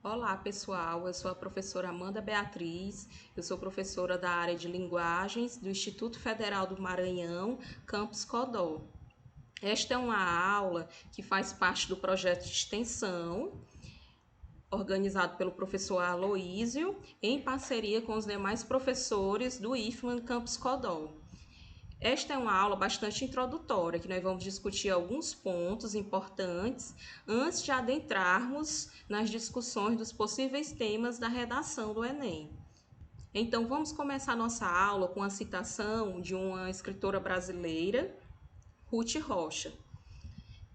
Olá, pessoal. Eu sou a professora Amanda Beatriz. Eu sou professora da área de linguagens do Instituto Federal do Maranhão, Campus Codó. Esta é uma aula que faz parte do projeto de extensão organizado pelo professor Aloísio, em parceria com os demais professores do IFMAN Campus Codó. Esta é uma aula bastante introdutória, que nós vamos discutir alguns pontos importantes antes de adentrarmos nas discussões dos possíveis temas da redação do Enem. Então, vamos começar nossa aula com a citação de uma escritora brasileira, Ruth Rocha.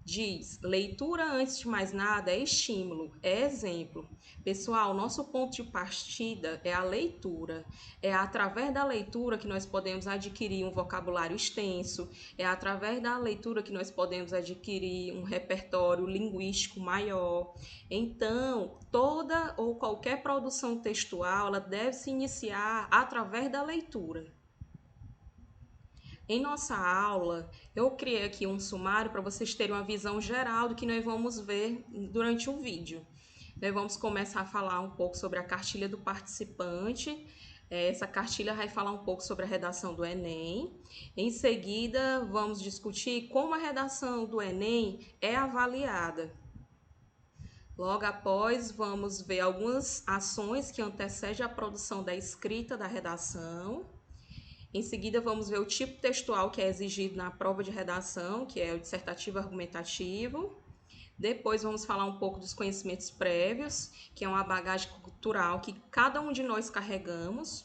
Diz: leitura antes de mais nada é estímulo, é exemplo. Pessoal, nosso ponto de partida é a leitura. É através da leitura que nós podemos adquirir um vocabulário extenso, é através da leitura que nós podemos adquirir um repertório linguístico maior. Então, toda ou qualquer produção textual, ela deve se iniciar através da leitura. Em nossa aula, eu criei aqui um sumário para vocês terem uma visão geral do que nós vamos ver durante o vídeo. Nós vamos começar a falar um pouco sobre a cartilha do participante. Essa cartilha vai falar um pouco sobre a redação do Enem. Em seguida, vamos discutir como a redação do Enem é avaliada. Logo após, vamos ver algumas ações que antecedem a produção da escrita da redação. Em seguida, vamos ver o tipo textual que é exigido na prova de redação, que é o dissertativo argumentativo. Depois, vamos falar um pouco dos conhecimentos prévios, que é uma bagagem cultural que cada um de nós carregamos.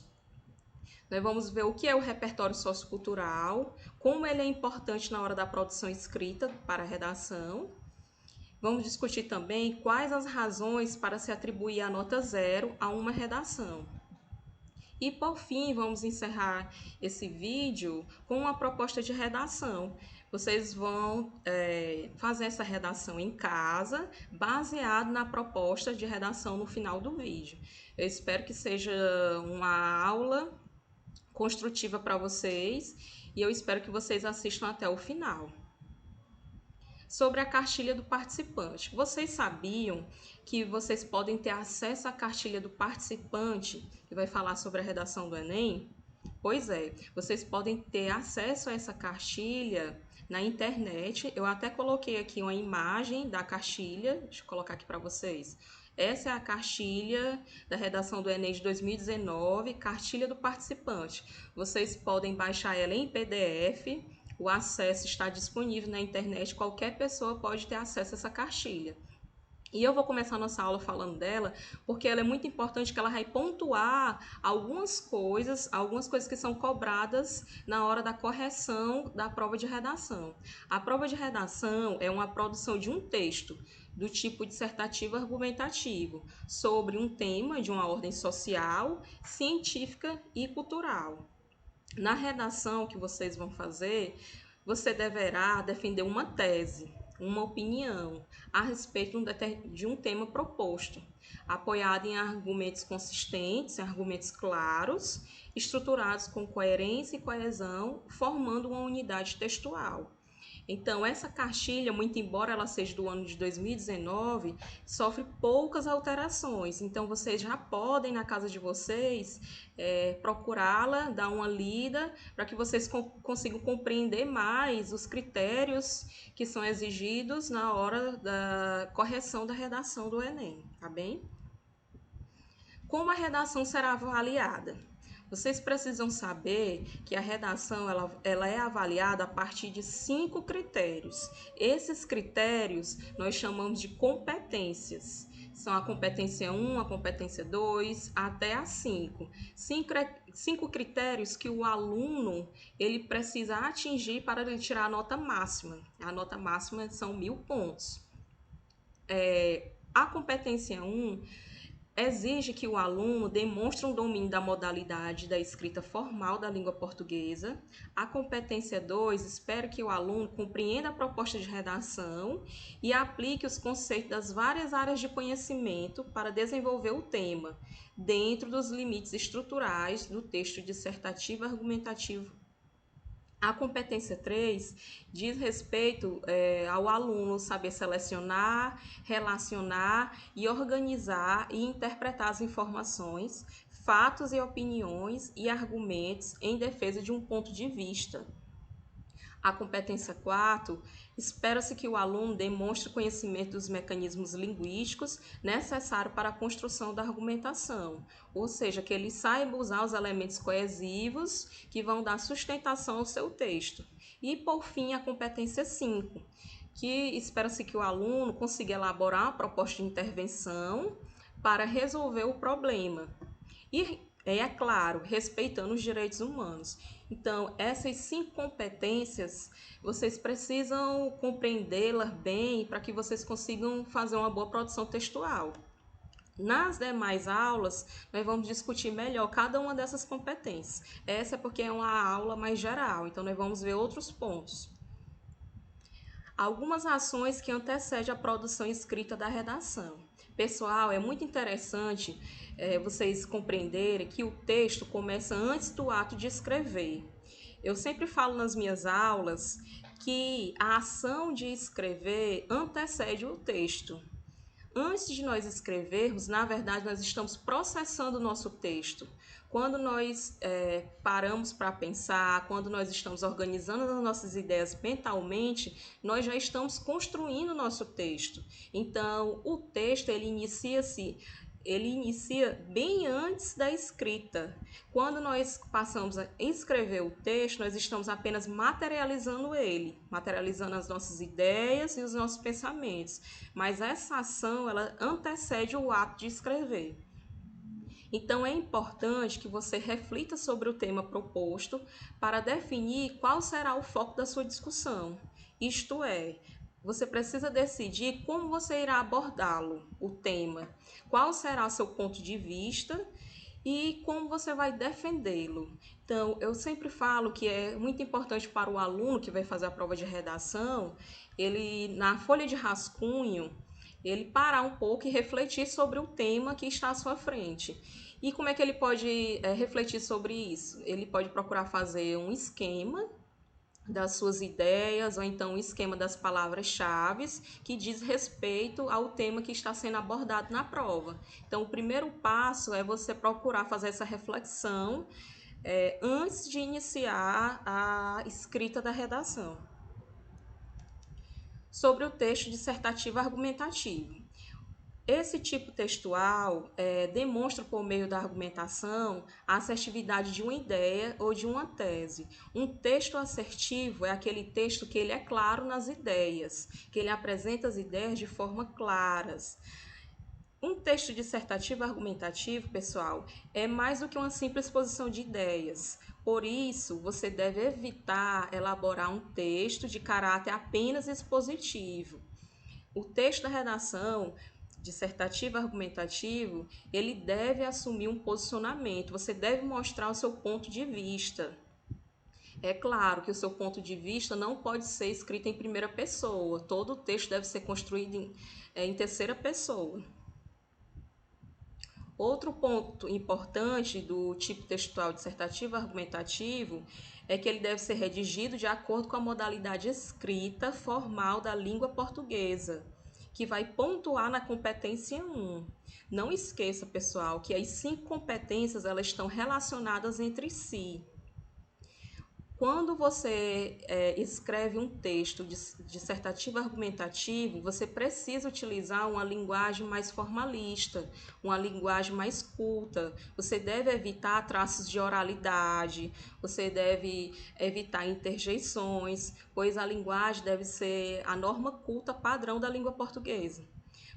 Nós vamos ver o que é o repertório sociocultural, como ele é importante na hora da produção escrita para a redação. Vamos discutir também quais as razões para se atribuir a nota 0 a uma redação. E por fim, vamos encerrar esse vídeo com uma proposta de redação. Vocês vão fazer essa redação em casa, baseado na proposta de redação no final do vídeo. Eu espero que seja uma aula construtiva para vocês e eu espero que vocês assistam até o final. Sobre a cartilha do participante. Vocês sabiam que vocês podem ter acesso à cartilha do participante, que vai falar sobre a redação do Enem? Pois é, vocês podem ter acesso a essa cartilha na internet. Eu até coloquei aqui uma imagem da cartilha, deixa eu colocar aqui para vocês. Essa é a cartilha da redação do Enem de 2019, cartilha do participante. Vocês podem baixar ela em PDF. O acesso está disponível na internet, qualquer pessoa pode ter acesso a essa cartilha. E eu vou começar a nossa aula falando dela, porque ela é muito importante, que ela vai pontuar algumas coisas que são cobradas na hora da correção da prova de redação. A prova de redação é uma produção de um texto do tipo dissertativo argumentativo, sobre um tema de uma ordem social, científica e cultural. Na redação que vocês vão fazer, você deverá defender uma tese, uma opinião a respeito de um tema proposto, apoiado em argumentos consistentes, em argumentos claros, estruturados com coerência e coesão, formando uma unidade textual. Então, essa cartilha, muito embora ela seja do ano de 2019, sofre poucas alterações. Então, vocês já podem, na casa de vocês, procurá-la, dar uma lida, para que vocês consigam compreender mais os critérios que são exigidos na hora da correção da redação do Enem, tá bem? Como a redação será avaliada? Vocês precisam saber que a redação ela é avaliada a partir de 5 critérios. Esses critérios nós chamamos de competências. São a competência 1, a competência 2, até a 5. 5 critérios que o aluno ele precisa atingir para ele tirar a nota máxima. A nota máxima são 1000 pontos. A competência 1 exige que o aluno demonstre um domínio da modalidade da escrita formal da língua portuguesa. A competência 2 espera que o aluno compreenda a proposta de redação e aplique os conceitos das várias áreas de conhecimento para desenvolver o tema, dentro dos limites estruturais do texto dissertativo argumentativo A competência 3 diz respeito ao aluno saber selecionar, relacionar e organizar e interpretar as informações, fatos e opiniões e argumentos em defesa de um ponto de vista. A competência 4, espera-se que o aluno demonstre conhecimento dos mecanismos linguísticos necessários para a construção da argumentação, ou seja, que ele saiba usar os elementos coesivos que vão dar sustentação ao seu texto. E, por fim, a competência 5, que espera-se que o aluno consiga elaborar uma proposta de intervenção para resolver o problema. E é claro, respeitando os direitos humanos. Então, essas 5 competências, vocês precisam compreendê-las bem para que vocês consigam fazer uma boa produção textual. Nas demais aulas, nós vamos discutir melhor cada uma dessas competências. Essa é porque é uma aula mais geral, então nós vamos ver outros pontos. Algumas ações que antecedem a produção escrita da redação. Pessoal, é muito interessante vocês compreenderem que o texto começa antes do ato de escrever. Eu sempre falo nas minhas aulas que a ação de escrever antecede o texto. Antes de nós escrevermos, na verdade, nós estamos processando o nosso texto. Quando nós paramos para pensar, quando nós estamos organizando as nossas ideias mentalmente, nós já estamos construindo o nosso texto. Então, o texto ele inicia bem antes da escrita. Quando nós passamos a escrever o texto, nós estamos apenas materializando ele, materializando as nossas ideias e os nossos pensamentos. Mas essa ação, ela antecede o ato de escrever. Então, é importante que você reflita sobre o tema proposto para definir qual será o foco da sua discussão. Isto é, você precisa decidir como você irá abordá-lo, o tema, qual será o seu ponto de vista e como você vai defendê-lo. Então, eu sempre falo que é muito importante para o aluno que vai fazer a prova de redação, ele, na folha de rascunho, ele parar um pouco e refletir sobre o tema que está à sua frente. E como é que ele pode refletir sobre isso? Ele pode procurar fazer um esquema das suas ideias, ou então um esquema das palavras-chave que diz respeito ao tema que está sendo abordado na prova. Então, o primeiro passo é você procurar fazer essa reflexão antes de iniciar a escrita da redação. Sobre o texto dissertativo argumentativo. Esse tipo textual demonstra, por meio da argumentação, a assertividade de uma ideia ou de uma tese. Um texto assertivo é aquele texto que ele é claro nas ideias, que ele apresenta as ideias de forma claras. Um texto dissertativo argumentativo, pessoal, é mais do que uma simples exposição de ideias. Por isso, você deve evitar elaborar um texto de caráter apenas expositivo. O texto da redação dissertativo argumentativo, ele deve assumir um posicionamento, você deve mostrar o seu ponto de vista. É claro que o seu ponto de vista não pode ser escrito em primeira pessoa, todo o texto deve ser construído em terceira pessoa. Outro ponto importante do tipo textual dissertativo argumentativo é que ele deve ser redigido de acordo com a modalidade escrita formal da língua portuguesa, que vai pontuar na competência 1. Não esqueça, pessoal, que as 5 competências elas estão relacionadas entre si. Quando você escreve um texto dissertativo argumentativo, você precisa utilizar uma linguagem mais formalista, uma linguagem mais culta. Você deve evitar traços de oralidade, você deve evitar interjeições, pois a linguagem deve ser a norma culta padrão da língua portuguesa.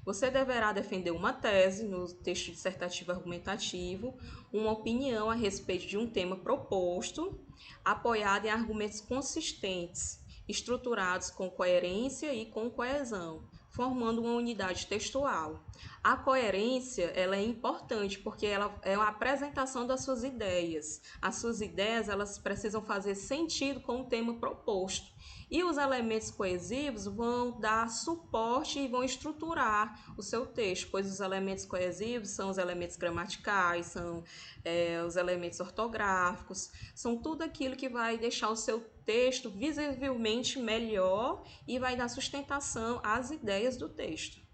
Você deverá defender uma tese no texto dissertativo argumentativo, uma opinião a respeito de um tema proposto, apoiada em argumentos consistentes, estruturados com coerência e com coesão, formando uma unidade textual. A coerência ela é importante porque ela é a apresentação das suas ideias. As suas ideias elas precisam fazer sentido com o tema proposto. E os elementos coesivos vão dar suporte e vão estruturar o seu texto, pois os elementos coesivos são os elementos gramaticais, são os elementos ortográficos, são tudo aquilo que vai deixar o seu texto visivelmente melhor e vai dar sustentação às ideias do texto.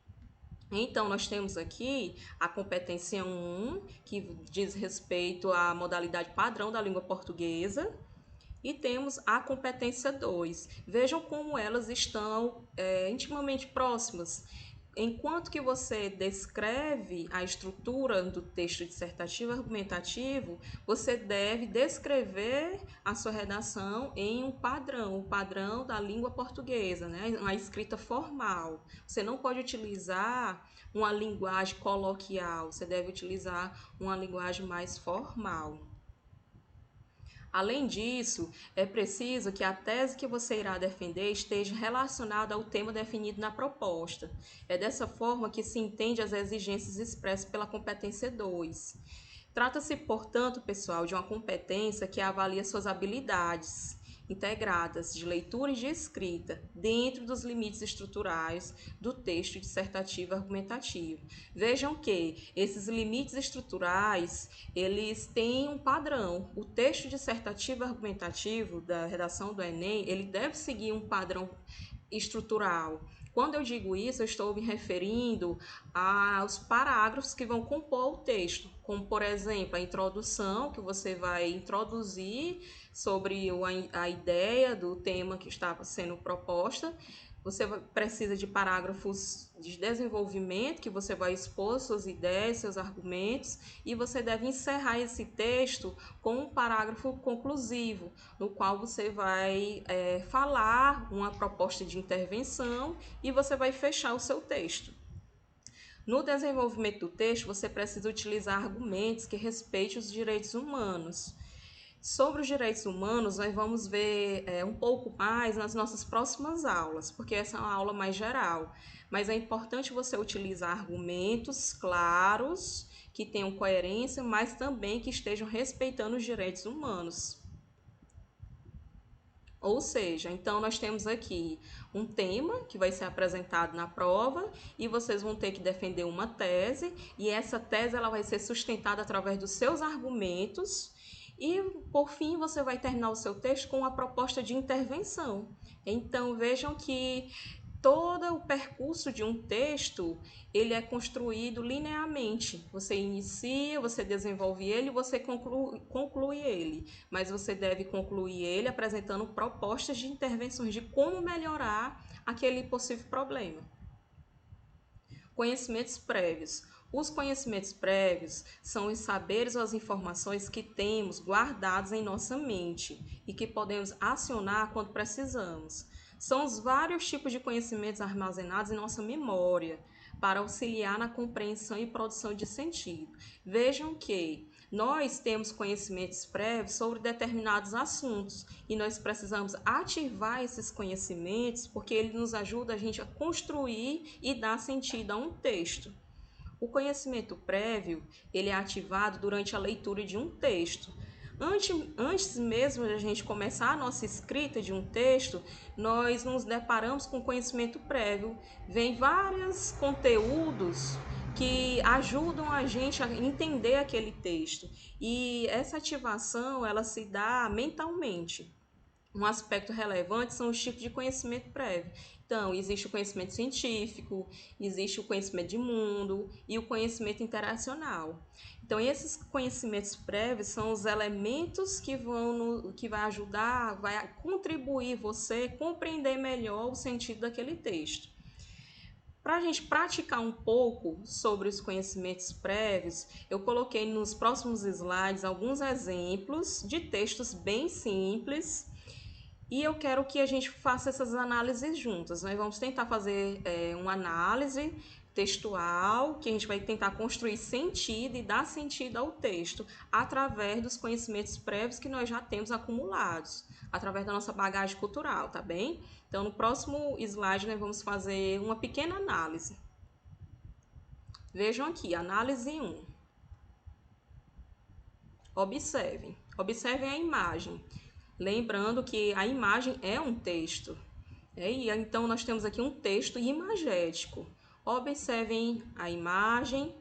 Então, nós temos aqui a competência 1, que diz respeito à modalidade padrão da língua portuguesa, e temos a competência 2. Vejam como elas estão intimamente próximas. Enquanto que você descreve a estrutura do texto dissertativo argumentativo, você deve descrever a sua redação em um padrão, o padrão da língua portuguesa, né? Uma escrita formal. Você não pode utilizar uma linguagem coloquial, você deve utilizar uma linguagem mais formal. Além disso, é preciso que a tese que você irá defender esteja relacionada ao tema definido na proposta. É dessa forma que se entende as exigências expressas pela competência 2. Trata-se, portanto, pessoal, de uma competência que avalia suas habilidades integradas de leitura e de escrita, dentro dos limites estruturais do texto dissertativo argumentativo. Vejam que esses limites estruturais, eles têm um padrão. O texto dissertativo argumentativo da redação do Enem, ele deve seguir um padrão estrutural. Quando eu digo isso, eu estou me referindo aos parágrafos que vão compor o texto, como, por exemplo, a introdução, que você vai introduzir sobre a ideia do tema que está sendo proposta. Você precisa de parágrafos de desenvolvimento, que você vai expor suas ideias, seus argumentos, e você deve encerrar esse texto com um parágrafo conclusivo, no qual você vai falar uma proposta de intervenção e você vai fechar o seu texto. No desenvolvimento do texto, você precisa utilizar argumentos que respeitem os direitos humanos. Sobre os direitos humanos, nós vamos ver um pouco mais nas nossas próximas aulas, porque essa é uma aula mais geral. Mas é importante você utilizar argumentos claros, que tenham coerência, mas também que estejam respeitando os direitos humanos. Ou seja, então nós temos aqui um tema que vai ser apresentado na prova e vocês vão ter que defender uma tese, e essa tese ela vai ser sustentada através dos seus argumentos. E, por fim, você vai terminar o seu texto com uma proposta de intervenção. Então, vejam que todo o percurso de um texto, ele é construído linearmente. Você inicia, você desenvolve ele, você conclui ele. Mas você deve concluir ele apresentando propostas de intervenções de como melhorar aquele possível problema. Conhecimentos prévios. Os conhecimentos prévios são os saberes ou as informações que temos guardados em nossa mente e que podemos acionar quando precisamos. São os vários tipos de conhecimentos armazenados em nossa memória para auxiliar na compreensão e produção de sentido. Vejam que nós temos conhecimentos prévios sobre determinados assuntos e nós precisamos ativar esses conhecimentos porque ele nos ajuda a gente a construir e dar sentido a um texto. O conhecimento prévio, ele é ativado durante a leitura de um texto. Antes mesmo de a gente começar a nossa escrita de um texto, nós nos deparamos com conhecimento prévio. Vem vários conteúdos que ajudam a gente a entender aquele texto. E essa ativação, ela se dá mentalmente. Um aspecto relevante são os tipos de conhecimento prévio. Então, existe o conhecimento científico, existe o conhecimento de mundo e o conhecimento interacional. Então, esses conhecimentos prévios são os elementos que vai ajudar, vai contribuir você a compreender melhor o sentido daquele texto. Para a gente praticar um pouco sobre os conhecimentos prévios, eu coloquei nos próximos slides alguns exemplos de textos bem simples. E eu quero que a gente faça essas análises juntas. Nós vamos tentar fazer uma análise textual, que a gente vai tentar construir sentido e dar sentido ao texto através dos conhecimentos prévios que nós já temos acumulados, através da nossa bagagem cultural, tá bem? Então, no próximo slide, nós vamos fazer uma pequena análise. Vejam aqui, análise 1. Observem a imagem. Lembrando que a imagem é um texto. E então nós temos aqui um texto imagético. Observem a imagem.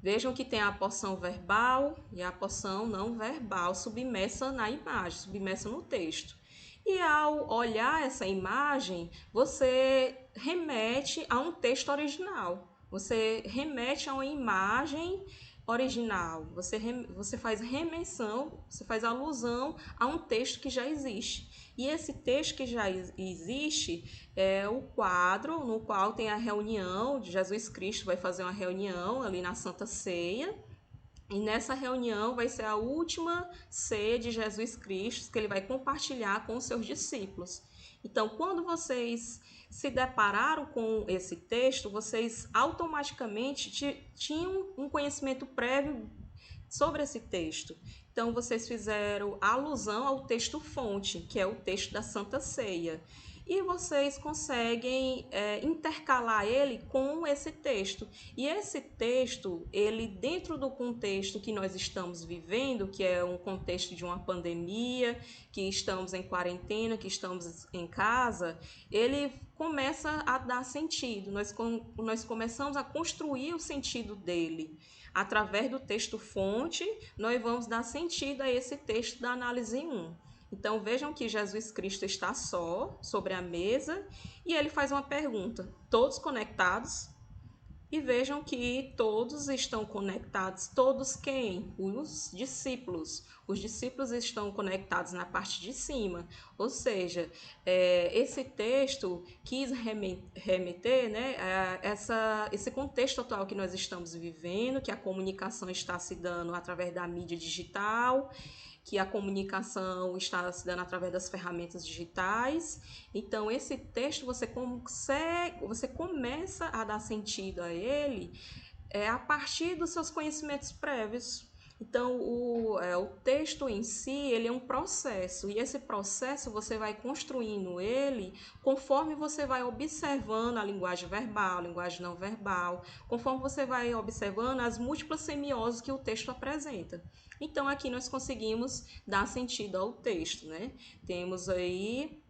Vejam que tem a porção verbal e a porção não verbal submersa na imagem, submersa no texto. E ao olhar essa imagem, você remete a um texto original. Você remete a uma imagem original. Você faz remensão, você faz alusão a um texto que já existe. E esse texto que já existe é o quadro no qual tem a reunião de Jesus Cristo, vai fazer uma reunião ali na Santa Ceia. E nessa reunião vai ser a última ceia de Jesus Cristo que ele vai compartilhar com os seus discípulos. Então, quando vocês se depararam com esse texto, vocês automaticamente tinham um conhecimento prévio sobre esse texto. Então, vocês fizeram alusão ao texto-fonte, que é o texto da Santa Ceia. E vocês conseguem intercalar ele com esse texto. E esse texto, ele dentro do contexto que nós estamos vivendo, que é um contexto de uma pandemia, que estamos em quarentena, que estamos em casa, ele começa a dar sentido. Nós começamos a construir o sentido dele. Através do texto-fonte, nós vamos dar sentido a esse texto da análise 1. Então vejam que Jesus Cristo está só sobre a mesa e ele faz uma pergunta: todos conectados? E vejam que todos estão conectados. Todos quem? Os discípulos. Os discípulos estão conectados na parte de cima. Ou seja, esse texto quis remeter, né, a esse contexto atual que nós estamos vivendo, que a comunicação está se dando através da mídia digital, que a comunicação está se dando através das ferramentas digitais. Então, esse texto você começa a dar sentido a ele a partir dos seus conhecimentos prévios. Então, o texto em si, ele é um processo, e esse processo você vai construindo ele conforme você vai observando a linguagem verbal, a linguagem não verbal, conforme você vai observando as múltiplas semioses que o texto apresenta. Então, aqui nós conseguimos dar sentido ao texto, né? Temos aí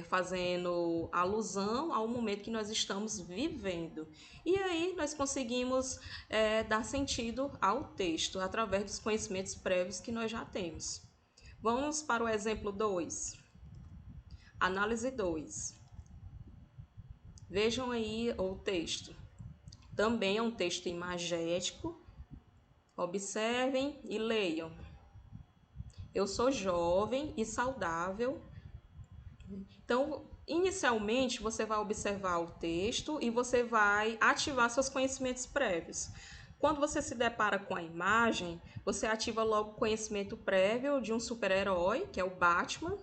fazendo alusão ao momento que nós estamos vivendo. E aí nós conseguimos dar sentido ao texto através dos conhecimentos prévios que nós já temos. Vamos para o exemplo 2. Análise 2. Vejam aí o texto. Também é um texto imagético. Observem e leiam. Eu sou jovem e saudável. Então, inicialmente, você vai observar o texto e você vai ativar seus conhecimentos prévios. Quando você se depara com a imagem, você ativa logo o conhecimento prévio de um super-herói, que é o Batman,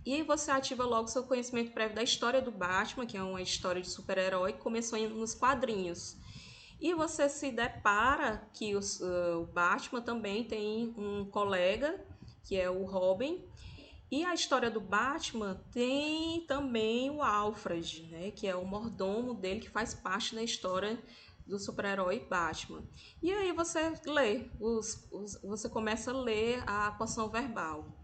e você ativa logo o seu conhecimento prévio da história do Batman, que é uma história de super-herói que começou nos quadrinhos. E você se depara que o Batman também tem um colega, que é o Robin. E a história do Batman tem também o Alfred, né, que é o mordomo dele, que faz parte da história do super-herói Batman. E aí você lê, você começa a ler a porção verbal.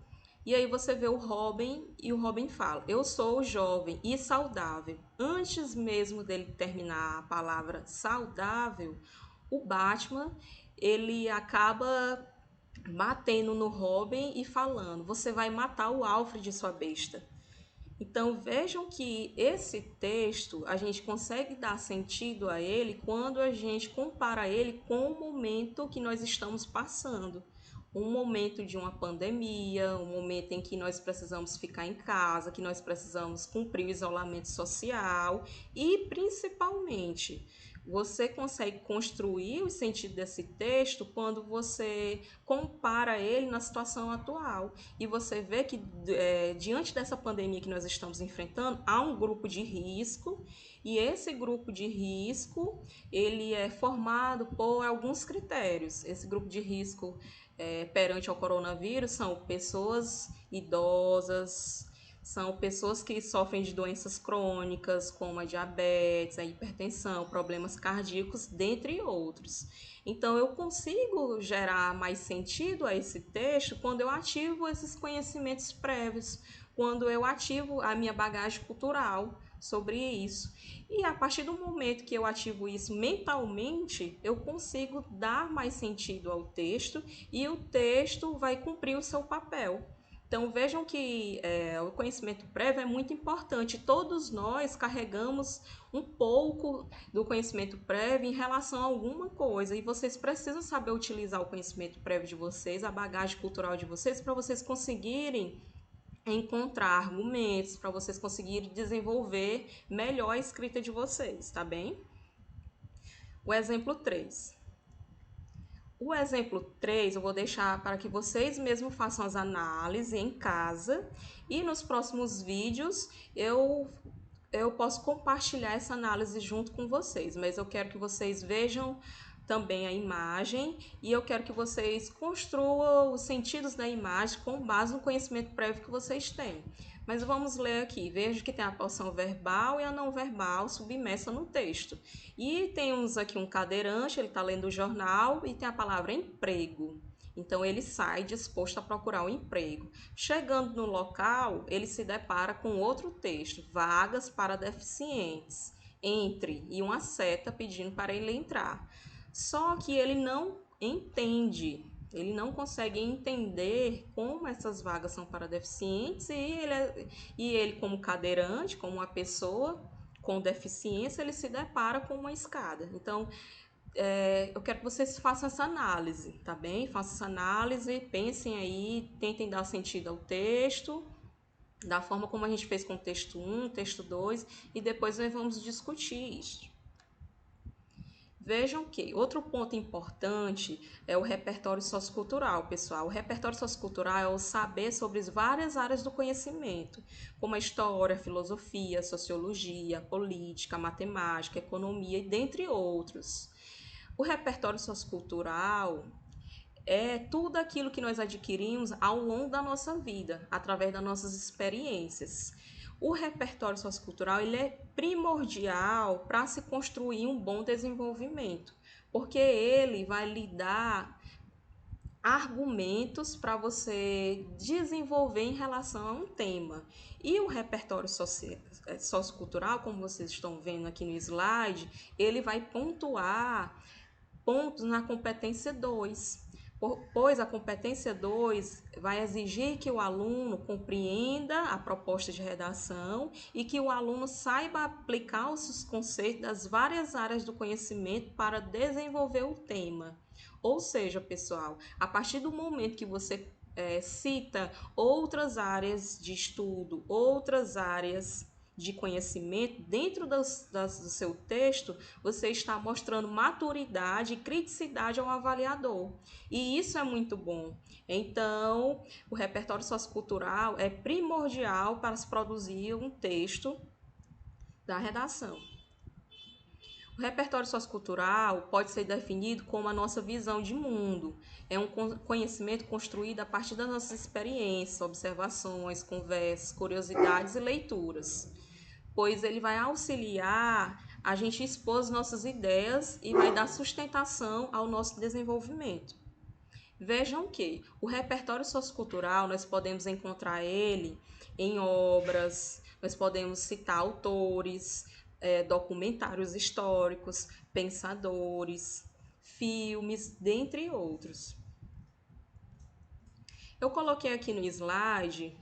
E aí você vê o Robin e o Robin fala: eu sou jovem e saudável. Antes mesmo dele terminar a palavra saudável, o Batman ele acaba batendo no Robin e falando: você vai matar o Alfred, sua besta. Então vejam que esse texto a gente consegue dar sentido a ele quando a gente compara ele com o momento que nós estamos passando. Um momento de uma pandemia, um momento em que nós precisamos ficar em casa, que nós precisamos cumprir o isolamento social e, principalmente, você consegue construir o sentido desse texto quando você compara ele na situação atual. E você vê que, diante dessa pandemia que nós estamos enfrentando, há um grupo de risco, e esse grupo de risco ele é formado por alguns critérios. Esse grupo de risco perante ao coronavírus são pessoas idosas, são pessoas que sofrem de doenças crônicas, como a diabetes, a hipertensão, problemas cardíacos, dentre outros. Então, eu consigo gerar mais sentido a esse texto quando eu ativo esses conhecimentos prévios, quando eu ativo a minha bagagem cultural sobre isso. E a partir do momento que eu ativo isso mentalmente, eu consigo dar mais sentido ao texto e o texto vai cumprir o seu papel. Então vejam que o conhecimento prévio é muito importante. Todos nós carregamos um pouco do conhecimento prévio em relação a alguma coisa e vocês precisam saber utilizar o conhecimento prévio de vocês, a bagagem cultural de vocês, para vocês conseguirem encontrar argumentos, para vocês conseguirem desenvolver melhor a escrita de vocês, tá bem? O exemplo 3. O exemplo 3 eu vou deixar para que vocês mesmos façam as análises em casa e nos próximos vídeos eu posso compartilhar essa análise junto com vocês, mas eu quero que vocês vejam também a imagem e eu quero que vocês construam os sentidos da imagem com base no conhecimento prévio que vocês têm. Mas vamos ler aqui. Veja que tem a porção verbal e a não verbal submersa no texto. E temos aqui um cadeirante, ele está lendo o jornal e tem a palavra emprego. Então, ele sai disposto a procurar um emprego. Chegando no local, ele se depara com outro texto, vagas para deficientes. Entre, e uma seta pedindo para ele entrar. Só que ele não entende, ele não consegue entender como essas vagas são para deficientes e ele como cadeirante, como uma pessoa com deficiência, ele se depara com uma escada. Então, eu quero que vocês façam essa análise, tá bem? Façam essa análise, pensem aí, tentem dar sentido ao texto, da forma como a gente fez com o texto 1, texto 2, e depois nós vamos discutir isso. Vejam que outro ponto importante é o repertório sociocultural, pessoal. O repertório sociocultural é o saber sobre as várias áreas do conhecimento, como a história, a filosofia, a sociologia, a política, a matemática, a economia e dentre outros. O repertório sociocultural é tudo aquilo que nós adquirimos ao longo da nossa vida, através das nossas experiências. O repertório sociocultural ele é primordial para se construir um bom desenvolvimento, porque ele vai lhe dar argumentos para você desenvolver em relação a um tema. E o repertório sociocultural, como vocês estão vendo aqui no slide, ele vai pontuar pontos na competência 2. Pois a competência 2 vai exigir que o aluno compreenda a proposta de redação e que o aluno saiba aplicar os conceitos das várias áreas do conhecimento para desenvolver o tema. Ou seja, pessoal, a partir do momento que você cita outras áreas de estudo, outras áreas de conhecimento dentro do seu texto, você está mostrando maturidade e criticidade ao avaliador. E isso é muito bom. Então, o repertório sociocultural é primordial para se produzir um texto da redação. O repertório sociocultural pode ser definido como a nossa visão de mundo. É um conhecimento construído a partir das nossas experiências, observações, conversas, curiosidades e leituras, pois ele vai auxiliar a gente expor as nossas ideias e vai dar sustentação ao nosso desenvolvimento. Vejam que o repertório sociocultural nós podemos encontrar ele em obras, nós podemos citar autores, documentários históricos, pensadores, filmes, dentre outros. Eu coloquei aqui no slide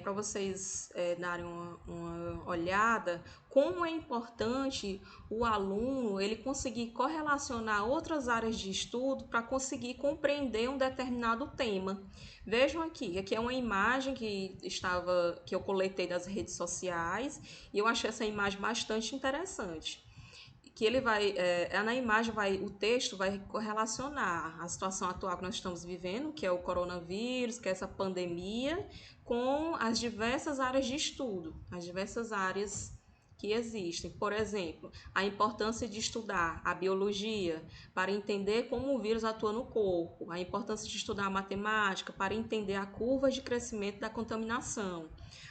para vocês darem uma olhada como é importante o aluno ele conseguir correlacionar outras áreas de estudo para conseguir compreender um determinado tema. Vejam aqui é uma imagem que eu coletei das redes sociais e eu achei essa imagem bastante interessante. Que ele vai, na imagem o texto vai correlacionar a situação atual que nós estamos vivendo, que é o coronavírus, que é essa pandemia, com as diversas áreas de estudo, as diversas áreas que existem. Por exemplo, a importância de estudar a biologia para entender como o vírus atua no corpo, a importância de estudar a matemática para entender a curva de crescimento da contaminação,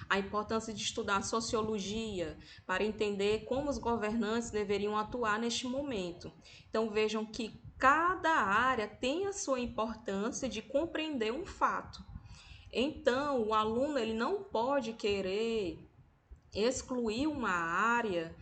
a importância de estudar a sociologia para entender como os governantes deveriam atuar neste momento. Então vejam que cada área tem a sua importância de compreender um fato. Então, o aluno ele não pode querer excluir uma área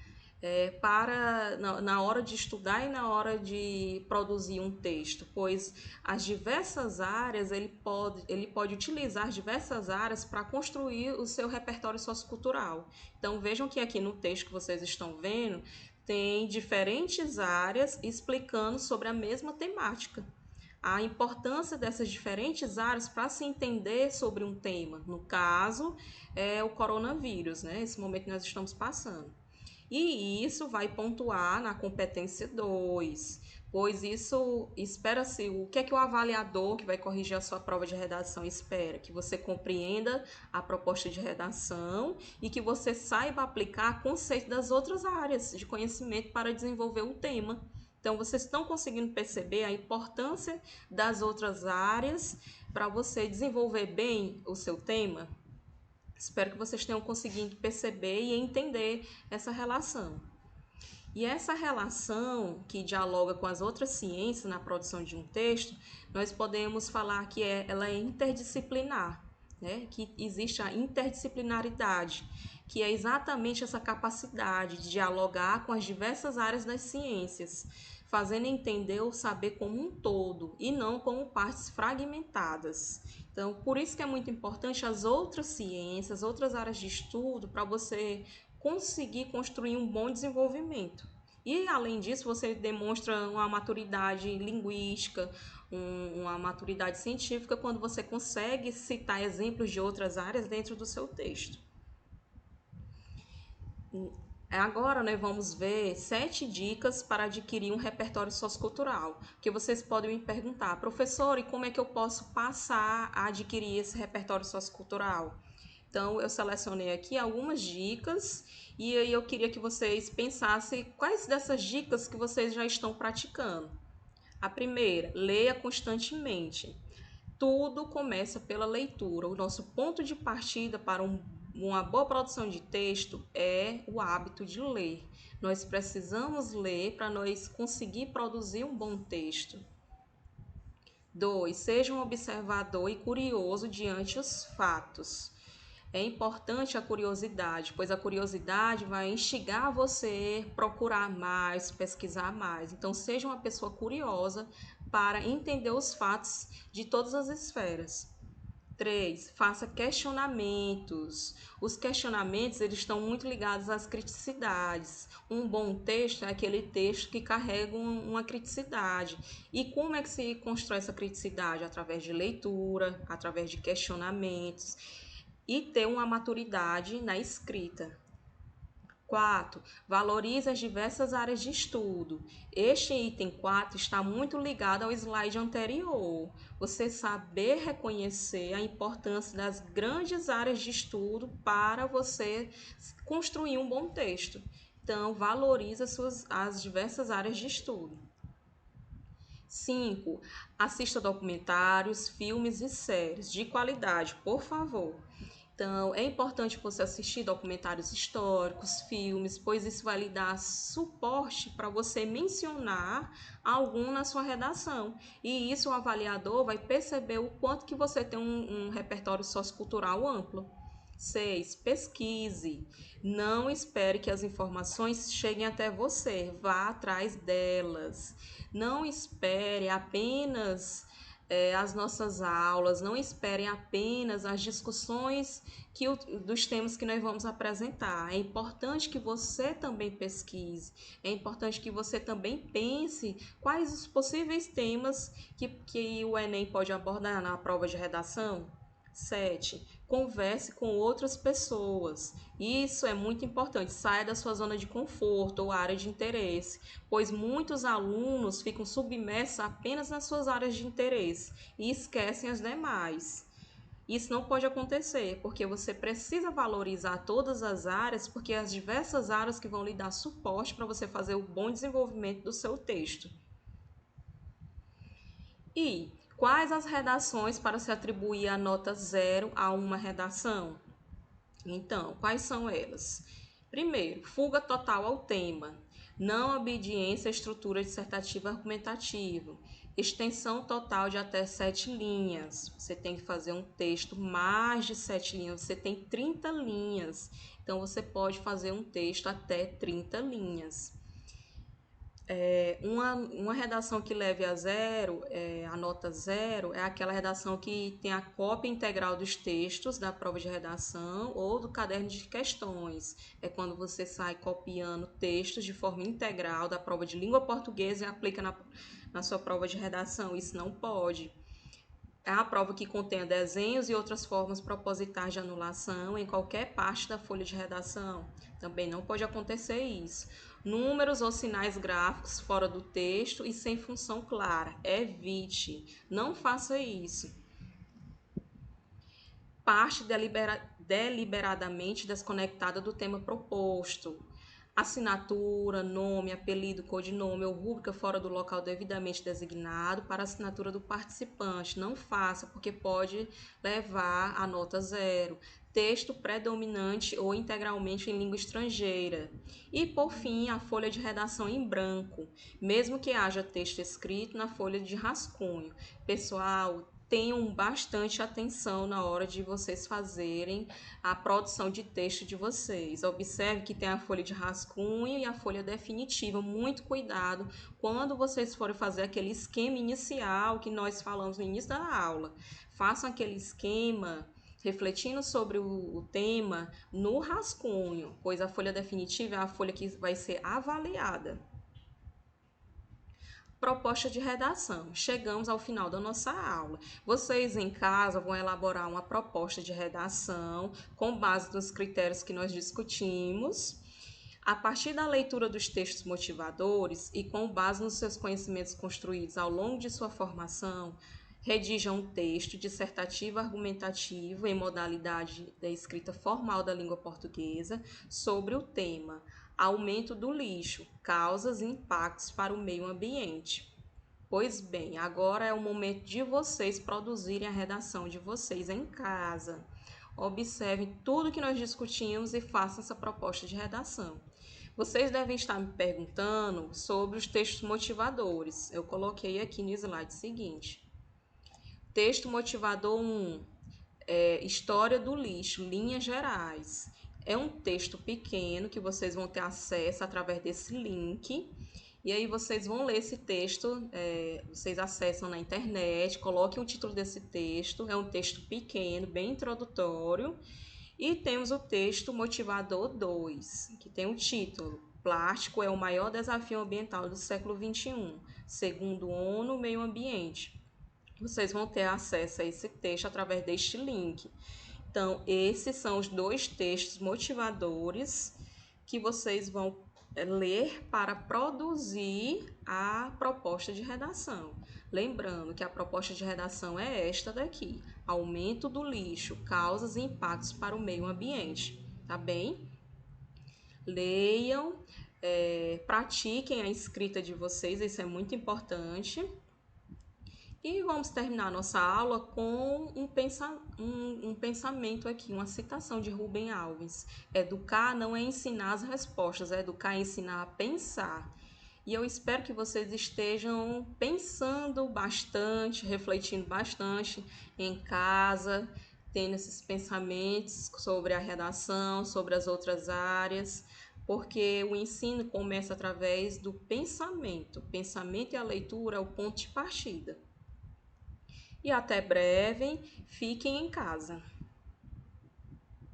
na hora de estudar e na hora de produzir um texto, pois as diversas áreas ele pode utilizar diversas áreas para construir o seu repertório sociocultural. Então vejam que aqui no texto que vocês estão vendo tem diferentes áreas explicando sobre a mesma temática. A importância dessas diferentes áreas para se entender sobre um tema. No caso, é o coronavírus, né? Esse momento que nós estamos passando. E isso vai pontuar na competência 2, pois isso espera-se, o que é que o avaliador que vai corrigir a sua prova de redação espera? Que você compreenda a proposta de redação e que você saiba aplicar conceito das outras áreas de conhecimento para desenvolver o tema. Então, vocês estão conseguindo perceber a importância das outras áreas para você desenvolver bem o seu tema? Espero que vocês tenham conseguido perceber e entender essa relação. E essa relação que dialoga com as outras ciências na produção de um texto, nós podemos falar que ela é interdisciplinar, né? Que existe a interdisciplinaridade, que é exatamente essa capacidade de dialogar com as diversas áreas das ciências, fazendo entender o saber como um todo e não como partes fragmentadas. Então, por isso que é muito importante as outras ciências, outras áreas de estudo, para você conseguir construir um bom desenvolvimento. E, além disso, você demonstra uma maturidade linguística, uma maturidade científica, quando você consegue citar exemplos de outras áreas dentro do seu texto. Agora nós vamos ver 7 dicas para adquirir um repertório sociocultural, que vocês podem me perguntar, professor, e como é que eu posso passar a adquirir esse repertório sociocultural? Então, eu selecionei aqui algumas dicas e aí eu queria que vocês pensassem quais dessas dicas que vocês já estão praticando. A primeira, leia constantemente. Tudo começa pela leitura. O nosso ponto de partida para uma boa produção de texto é o hábito de ler. Nós precisamos ler para nós conseguir produzir um bom texto. 2. Seja um observador e curioso diante dos fatos. É importante a curiosidade, pois a curiosidade vai instigar você a procurar mais, pesquisar mais. Então, seja uma pessoa curiosa para entender os fatos de todas as esferas. 3. Faça questionamentos. Os questionamentos eles estão muito ligados às criticidades. Um bom texto é aquele texto que carrega uma criticidade. E como é que se constrói essa criticidade? Através de leitura, através de questionamentos e ter uma maturidade na escrita. 4. Valorize as diversas áreas de estudo. Este item 4 está muito ligado ao slide anterior. Você saber reconhecer a importância das grandes áreas de estudo para você construir um bom texto. Então, valorize as diversas áreas de estudo. 5. Assista documentários, filmes e séries de qualidade, por favor. Então, é importante você assistir documentários históricos, filmes, pois isso vai lhe dar suporte para você mencionar algum na sua redação. E isso o avaliador vai perceber o quanto que você tem um repertório sociocultural amplo. 6. Pesquise. Não espere que as informações cheguem até você, vá atrás delas. Não espere apenas as nossas aulas, não esperem apenas as discussões dos temas que nós vamos apresentar. É importante que você também pesquise, é importante que você também pense quais os possíveis temas que o Enem pode abordar na prova de redação. 7. Converse com outras pessoas. Isso é muito importante. Saia da sua zona de conforto ou área de interesse, pois muitos alunos ficam submersos apenas nas suas áreas de interesse e esquecem as demais. Isso não pode acontecer, porque você precisa valorizar todas as áreas, porque as diversas áreas que vão lhe dar suporte para você fazer o bom desenvolvimento do seu texto. E quais as redações para se atribuir a nota 0 a uma redação? Então, quais são elas? Primeiro, fuga total ao tema. Não obediência à estrutura dissertativa argumentativa. Extensão total de até 7 linhas. Você tem que fazer um texto mais de 7 linhas. Você tem 30 linhas. Então, você pode fazer um texto até 30 linhas. Uma redação que leve a zero, a nota zero, é aquela redação que tem a cópia integral dos textos da prova de redação ou do caderno de questões. É quando você sai copiando textos de forma integral da prova de língua portuguesa e aplica na sua prova de redação. Isso não pode. É a prova que contém desenhos e outras formas propositais de anulação em qualquer parte da folha de redação. Também não pode acontecer isso. Números ou sinais gráficos fora do texto e sem função clara. Evite. Não faça isso. Parte deliberadamente desconectada do tema proposto. Assinatura, nome, apelido, codinome ou rúbrica fora do local devidamente designado para a assinatura do participante. Não faça, porque pode levar a nota zero. Texto predominante ou integralmente em língua estrangeira. E, por fim, a folha de redação em branco, mesmo que haja texto escrito na folha de rascunho. Pessoal, tenham bastante atenção na hora de vocês fazerem a produção de texto de vocês. Observe que tem a folha de rascunho e a folha definitiva. Muito cuidado quando vocês forem fazer aquele esquema inicial que nós falamos no início da aula. Façam aquele esquema refletindo sobre o tema no rascunho, pois a folha definitiva é a folha que vai ser avaliada. Proposta de redação. Chegamos ao final da nossa aula. Vocês em casa vão elaborar uma proposta de redação com base nos critérios que nós discutimos. A partir da leitura dos textos motivadores e com base nos seus conhecimentos construídos ao longo de sua formação, redijam um texto dissertativo argumentativo em modalidade da escrita formal da língua portuguesa sobre o tema aumento do lixo, causas e impactos para o meio ambiente. Pois bem, agora é o momento de vocês produzirem a redação de vocês em casa. Observem tudo que nós discutimos e façam essa proposta de redação. Vocês devem estar me perguntando sobre os textos motivadores. Eu coloquei aqui no slide seguinte. Texto motivador 1, História do lixo, linhas gerais. É um texto pequeno que vocês vão ter acesso através desse link. E aí vocês vão ler esse texto, vocês acessam na internet, coloquem o título desse texto. É um texto pequeno, bem introdutório. E temos o texto motivador 2, que tem o título Plástico é o maior desafio ambiental do século XXI, segundo ONU Meio Ambiente. Vocês vão ter acesso a esse texto através deste link. Então, esses são os dois textos motivadores que vocês vão ler para produzir a proposta de redação. Lembrando que a proposta de redação é esta daqui: aumento do lixo, causas e impactos para o meio ambiente. Tá bem? Leiam, pratiquem a escrita de vocês, isso é muito importante. E vamos terminar a nossa aula com um pensamento aqui, uma citação de Rubem Alves. Educar não é ensinar as respostas, educar é ensinar a pensar. E eu espero que vocês estejam pensando bastante, refletindo bastante em casa, tendo esses pensamentos sobre a redação, sobre as outras áreas, porque o ensino começa através do pensamento. O pensamento e a leitura é o ponto de partida. E até breve, fiquem em casa.